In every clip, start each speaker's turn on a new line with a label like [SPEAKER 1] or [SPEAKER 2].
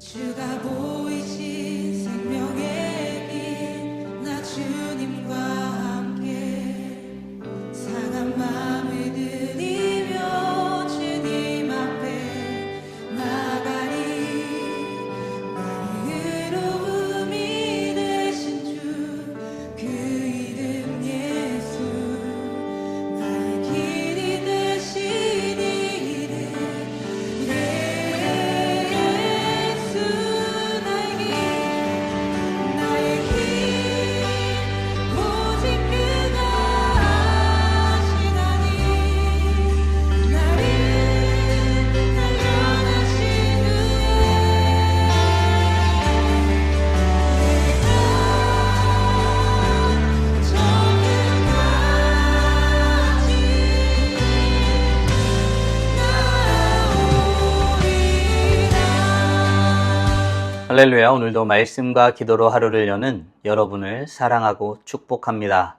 [SPEAKER 1] 주가 보이신 생명의 길, 나 주님과 함께 상한 마음을 들이며 주님 앞에 나가리. 나의 의로움이 되신 주, 그 이름 예수, 나의 길이 되신 이름 예수. 나의 길 오직 그가 아시나니. 나를 단련하신
[SPEAKER 2] 할렐루야. 오늘도 말씀과 기도로 하루를 여는 여러분을 사랑하고 축복합니다.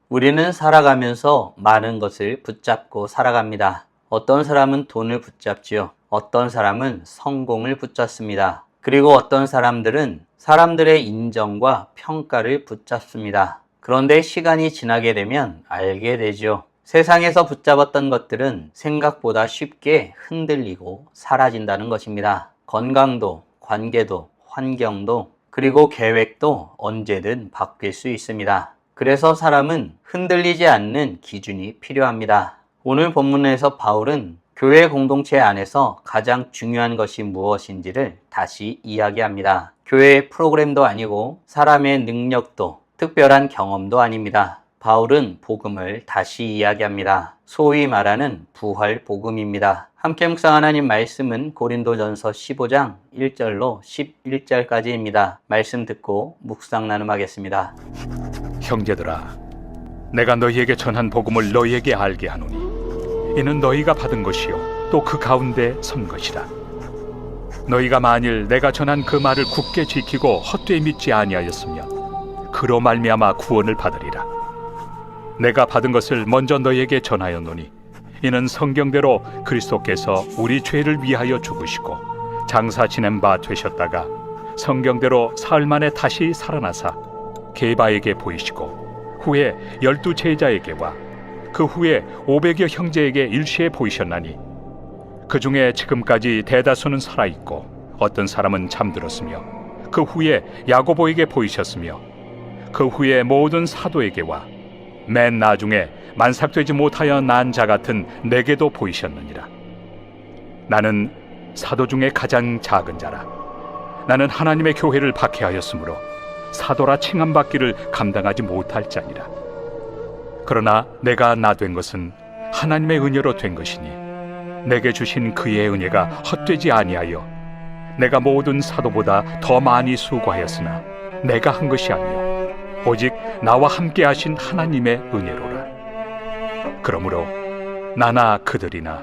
[SPEAKER 2] 우리는 살아가면서 많은 것을 붙잡고 살아갑니다. 어떤 사람은 돈을 붙잡지요. 어떤 사람은 성공을 붙잡습니다. 그리고 어떤 사람들은 사람들의 인정과 평가를 붙잡습니다. 그런데 시간이 지나게 되면 알게 되죠. 세상에서 붙잡았던 것들은 생각보다 쉽게 흔들리고 사라진다는 것입니다. 건강도, 관계도, 환경도, 그리고 계획도 언제든 바뀔 수 있습니다. 그래서 사람은 흔들리지 않는 기준이 필요합니다. 오늘 본문에서 바울은 교회 공동체 안에서 가장 중요한 것이 무엇인지를 다시 이야기합니다. 교회의 프로그램도 아니고 사람의 능력도 특별한 경험도 아닙니다. 바울은 복음을 다시 이야기합니다. 소위 말하는 부활 복음입니다. 함께 묵상 하나님 말씀은 고린도전서 15장 1절로 11절까지입니다. 말씀 듣고 묵상 나눔하겠습니다.
[SPEAKER 3] 형제들아, 내가 너희에게 전한 복음을 너희에게 알게 하노니 이는 너희가 받은 것이요 또 그 가운데 선 것이라. 너희가 만일 내가 전한 그 말을 굳게 지키고 헛되이 믿지 아니하였으면 그로 말미암아 구원을 받으리라. 내가 받은 것을 먼저 너희에게 전하였노니 이는 성경대로 그리스도께서 우리 죄를 위하여 죽으시고 장사 지낸 바 되셨다가 성경대로 사흘 만에 다시 살아나사 게바에게 보이시고 후에 12 제자에게와 그 후에 500여 형제에게 일시에 보이셨나니 그 중에 지금까지 대다수는 살아있고 어떤 사람은 잠들었으며 그 후에 야고보에게 보이셨으며 그 후에 모든 사도에게와 맨 나중에 만삭되지 못하여 난 자 같은 내게도 보이셨느니라. 나는 사도 중에 가장 작은 자라. 나는 하나님의 교회를 박해하였으므로 사도라 칭함받기를 감당하지 못할 자니라. 그러나 내가 나 된 것은 하나님의 은혜로 된 것이니 내게 주신 그의 은혜가 헛되지 아니하여 내가 모든 사도보다 더 많이 수고하였으나 내가 한 것이 아니요 오직 나와 함께 하신 하나님의 은혜로라. 그러므로 나나 그들이나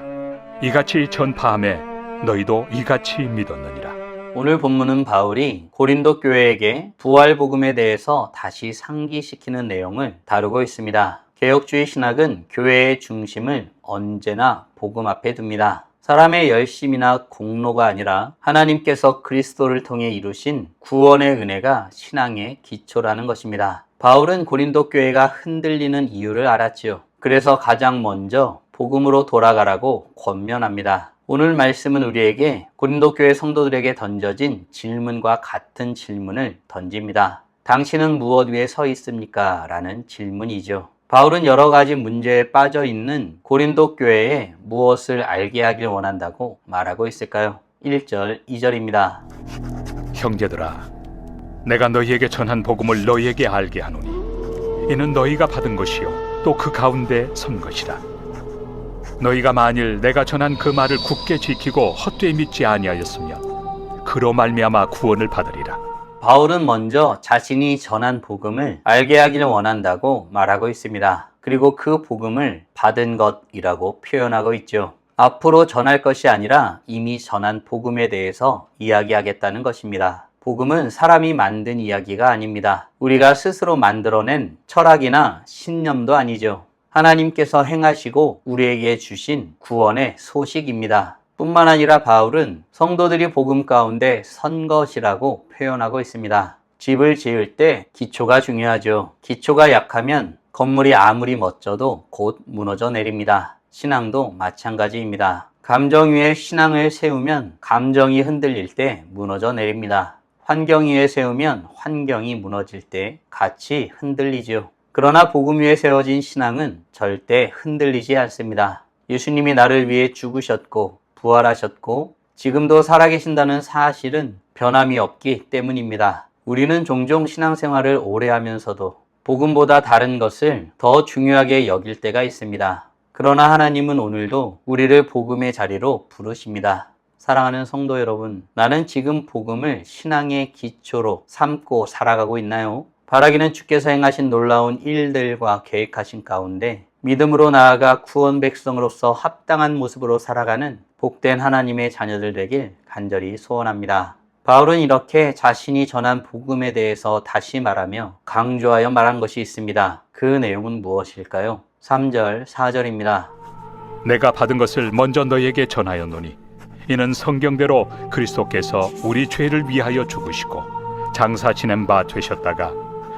[SPEAKER 3] 이같이 전파함에 너희도 이같이 믿었느니라.
[SPEAKER 2] 오늘 본문은 바울이 고린도 교회에게 부활 복음에 대해서 다시 상기시키는 내용을 다루고 있습니다. 개혁주의 신학은 교회의 중심을 언제나 복음 앞에 둡니다. 사람의 열심이나 공로가 아니라 하나님께서 그리스도를 통해 이루신 구원의 은혜가 신앙의 기초라는 것입니다. 바울은 고린도 교회가 흔들리는 이유를 알았지요. 그래서 가장 먼저 복음으로 돌아가라고 권면합니다. 오늘 말씀은 우리에게 고린도 교회 성도들에게 던져진 질문과 같은 질문을 던집니다. 당신은 무엇 위에 서 있습니까? 라는 질문이죠. 바울은 여러 가지 문제에 빠져 있는 고린도 교회에 무엇을 알게 하길 원한다고 말하고 있을까요? 1절, 2절입니다.
[SPEAKER 3] 형제들아, 내가 너희에게 전한 복음을 너희에게 알게 하노니 이는 너희가 받은 것이요 또 그 가운데 선 것이라. 너희가 만일 내가 전한 그 말을 굳게 지키고 헛되이 믿지 아니하였으면 그로 말미암아 구원을 받으리라.
[SPEAKER 2] 바울은 먼저 자신이 전한 복음을 알게 하기를 원한다고 말하고 있습니다. 그리고 그 복음을 받은 것이라고 표현하고 있죠. 앞으로 전할 것이 아니라 이미 전한 복음에 대해서 이야기하겠다는 것입니다. 복음은 사람이 만든 이야기가 아닙니다. 우리가 스스로 만들어낸 철학이나 신념도 아니죠. 하나님께서 행하시고 우리에게 주신 구원의 소식입니다. 뿐만 아니라 바울은 성도들이 복음 가운데 선 것이라고 표현하고 있습니다. 집을 지을 때 기초가 중요하죠. 기초가 약하면 건물이 아무리 멋져도 곧 무너져 내립니다. 신앙도 마찬가지입니다. 감정 위에 신앙을 세우면 감정이 흔들릴 때 무너져 내립니다. 환경 위에 세우면 환경이 무너질 때 같이 흔들리지요. 그러나 복음 위에 세워진 신앙은 절대 흔들리지 않습니다. 예수님이 나를 위해 죽으셨고 부활하셨고 지금도 살아계신다는 사실은 변함이 없기 때문입니다. 우리는 종종 신앙생활을 오래 하면서도 복음보다 다른 것을 더 중요하게 여길 때가 있습니다. 그러나 하나님은 오늘도 우리를 복음의 자리로 부르십니다. 사랑하는 성도 여러분, 나는 지금 복음을 신앙의 기초로 삼고 살아가고 있나요? 바라기는 주께서 행하신 놀라운 일들과 계획하신 가운데 믿음으로 나아가 구원 백성으로서 합당한 모습으로 살아가는 복된 하나님의 자녀들 되길 간절히 소원합니다. 바울은 이렇게 자신이 전한 복음에 대해서 다시 말하며 강조하여 말한 것이 있습니다. 그 내용은 무엇일까요? 3절, 4절입니다.
[SPEAKER 3] 내가 받은 것을 먼저 너희에게 전하였노니 이는 성경대로 그리스도께서 우리 죄를 위하여 죽으시고 장사 지낸 바 되셨다가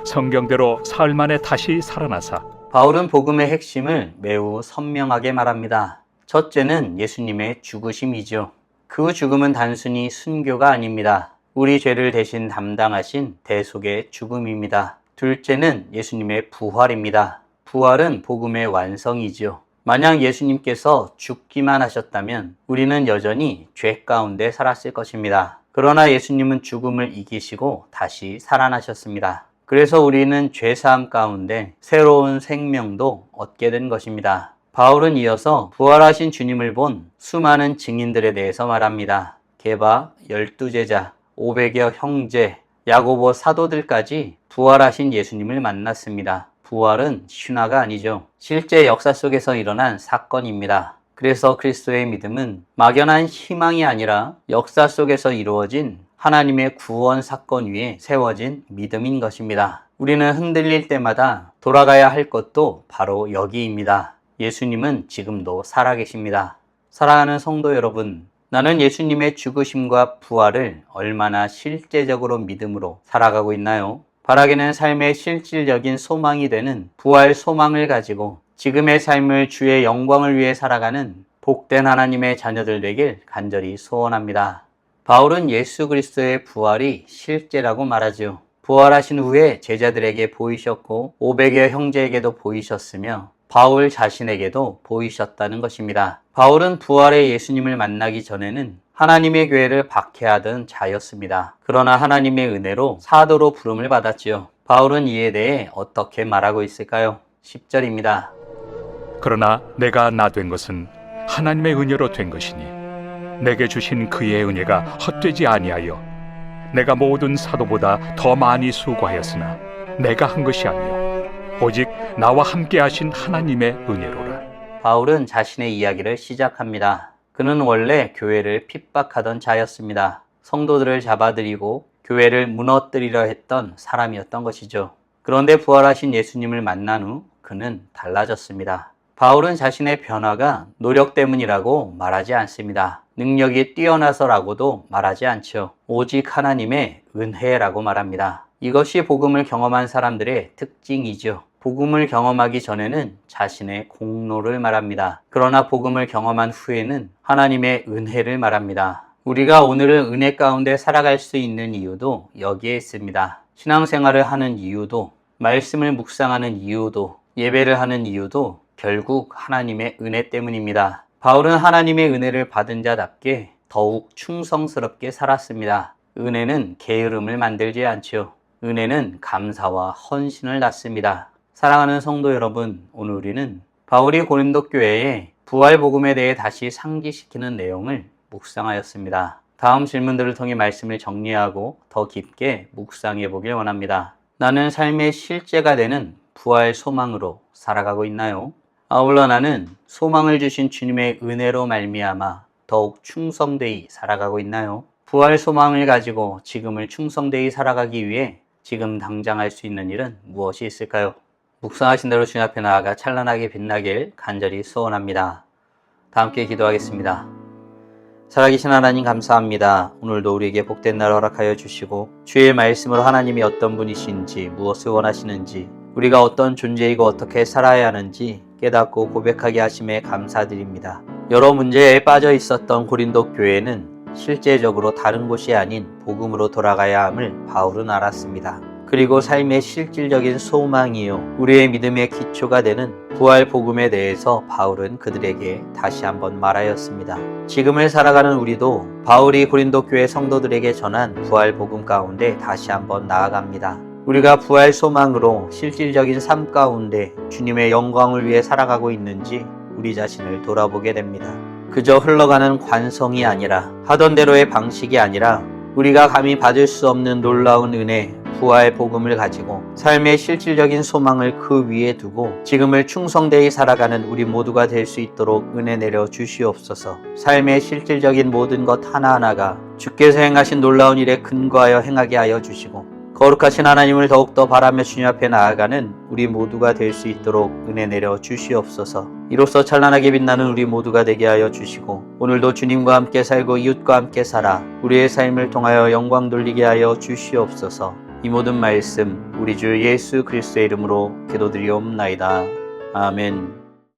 [SPEAKER 3] 성경대로 사흘 만에 다시 살아나사.
[SPEAKER 2] 바울은 복음의 핵심을 매우 선명하게 말합니다. 첫째는 예수님의 죽으심이죠. 그 죽음은 단순히 순교가 아닙니다. 우리 죄를 대신 담당하신 대속의 죽음입니다. 둘째는 예수님의 부활입니다. 부활은 복음의 완성이지요. 만약 예수님께서 죽기만 하셨다면 우리는 여전히 죄 가운데 살았을 것입니다. 그러나 예수님은 죽음을 이기시고 다시 살아나셨습니다. 그래서 우리는 죄사함 가운데 새로운 생명도 얻게 된 것입니다. 바울은 이어서 부활하신 주님을 본 수많은 증인들에 대해서 말합니다. 게바 12제자, 500여 형제, 야고보 사도들까지 부활하신 예수님을 만났습니다. 부활은 신화가 아니죠. 실제 역사 속에서 일어난 사건입니다. 그래서 그리스도의 믿음은 막연한 희망이 아니라 역사 속에서 이루어진 하나님의 구원 사건 위에 세워진 믿음인 것입니다. 우리는 흔들릴 때마다 돌아가야 할 것도 바로 여기입니다. 예수님은 지금도 살아계십니다. 사랑하는 성도 여러분, 나는 예수님의 죽으심과 부활을 얼마나 실제적으로 믿음으로 살아가고 있나요? 바라기는 삶의 실질적인 소망이 되는 부활 소망을 가지고 지금의 삶을 주의 영광을 위해 살아가는 복된 하나님의 자녀들 되길 간절히 소원합니다. 바울은 예수 그리스도의 부활이 실제라고 말하죠. 부활하신 후에 제자들에게 보이셨고 500여 형제에게도 보이셨으며 바울 자신에게도 보이셨다는 것입니다. 바울은 부활의 예수님을 만나기 전에는 하나님의 교회를 박해하던 자였습니다. 그러나 하나님의 은혜로 사도로 부름을 받았지요. 바울은 이에 대해 어떻게 말하고 있을까요? 10절입니다.
[SPEAKER 3] 그러나 내가 나 된 것은 하나님의 은혜로 된 것이니 내게 주신 그의 은혜가 헛되지 아니하여 내가 모든 사도보다 더 많이 수고하였으나 내가 한 것이 아니요 오직 나와 함께 하신 하나님의 은혜로라.
[SPEAKER 2] 바울은 자신의 이야기를 시작합니다. 그는 원래 교회를 핍박하던 자였습니다. 성도들을 잡아들이고 교회를 무너뜨리려 했던 사람이었던 것이죠. 그런데 부활하신 예수님을 만난 후 그는 달라졌습니다. 바울은 자신의 변화가 노력 때문이라고 말하지 않습니다. 능력이 뛰어나서라고도 말하지 않죠. 오직 하나님의 은혜라고 말합니다. 이것이 복음을 경험한 사람들의 특징이죠. 복음을 경험하기 전에는 자신의 공로를 말합니다. 그러나 복음을 경험한 후에는 하나님의 은혜를 말합니다. 우리가 오늘은 은혜 가운데 살아갈 수 있는 이유도 여기에 있습니다. 신앙생활을 하는 이유도, 말씀을 묵상하는 이유도, 예배를 하는 이유도 결국 하나님의 은혜 때문입니다. 바울은 하나님의 은혜를 받은 자답게 더욱 충성스럽게 살았습니다. 은혜는 게으름을 만들지 않지요. 은혜는 감사와 헌신을 낳습니다. 사랑하는 성도 여러분, 오늘 우리는 바울이 고린도 교회에 부활 복음에 대해 다시 상기시키는 내용을 묵상하였습니다. 다음 질문들을 통해 말씀을 정리하고 더 깊게 묵상해 보길 원합니다. 나는 삶의 실제가 되는 부활 소망으로 살아가고 있나요? 아울러 나는 소망을 주신 주님의 은혜로 말미암아 더욱 충성되이 살아가고 있나요? 부활 소망을 가지고 지금을 충성되이 살아가기 위해 지금 당장 할 수 있는 일은 무엇이 있을까요? 묵상하신 대로 주님 앞에 나아가 찬란하게 빛나길 간절히 소원합니다. 다 함께 기도하겠습니다. 살아계신 하나님 감사합니다. 오늘도 우리에게 복된 날 허락하여 주시고 주의 말씀으로 하나님이 어떤 분이신지 무엇을 원하시는지 우리가 어떤 존재이고 어떻게 살아야 하는지 깨닫고 고백하게 하심에 감사드립니다. 여러 문제에 빠져 있었던 고린도 교회는 실제적으로 다른 곳이 아닌 복음으로 돌아가야 함을 바울은 알았습니다. 그리고 삶의 실질적인 소망이요 우리의 믿음의 기초가 되는 부활 복음에 대해서 바울은 그들에게 다시 한번 말하였습니다. 지금을 살아가는 우리도 바울이 고린도 교회 성도들에게 전한 부활 복음 가운데 다시 한번 나아갑니다. 우리가 부활 소망으로 실질적인 삶 가운데 주님의 영광을 위해 살아가고 있는지 우리 자신을 돌아보게 됩니다. 그저 흘러가는 관성이 아니라 하던 대로의 방식이 아니라 우리가 감히 받을 수 없는 놀라운 은혜 부활 복음을 가지고 삶의 실질적인 소망을 그 위에 두고 지금을 충성되이 살아가는 우리 모두가 될 수 있도록 은혜 내려 주시옵소서. 삶의 실질적인 모든 것 하나하나가 주께서 행하신 놀라운 일에 근거하여 행하게 하여 주시고 거룩하신 하나님을 더욱더 바라며 주님 앞에 나아가는 우리 모두가 될 수 있도록 은혜 내려 주시옵소서. 이로써 찬란하게 빛나는 우리 모두가 되게 하여 주시고 오늘도 주님과 함께 살고 이웃과 함께 살아 우리의 삶을 통하여 영광 돌리게 하여 주시옵소서. 이 모든 말씀 우리 주 예수 그리스도의 이름으로 기도드리옵나이다. 아멘.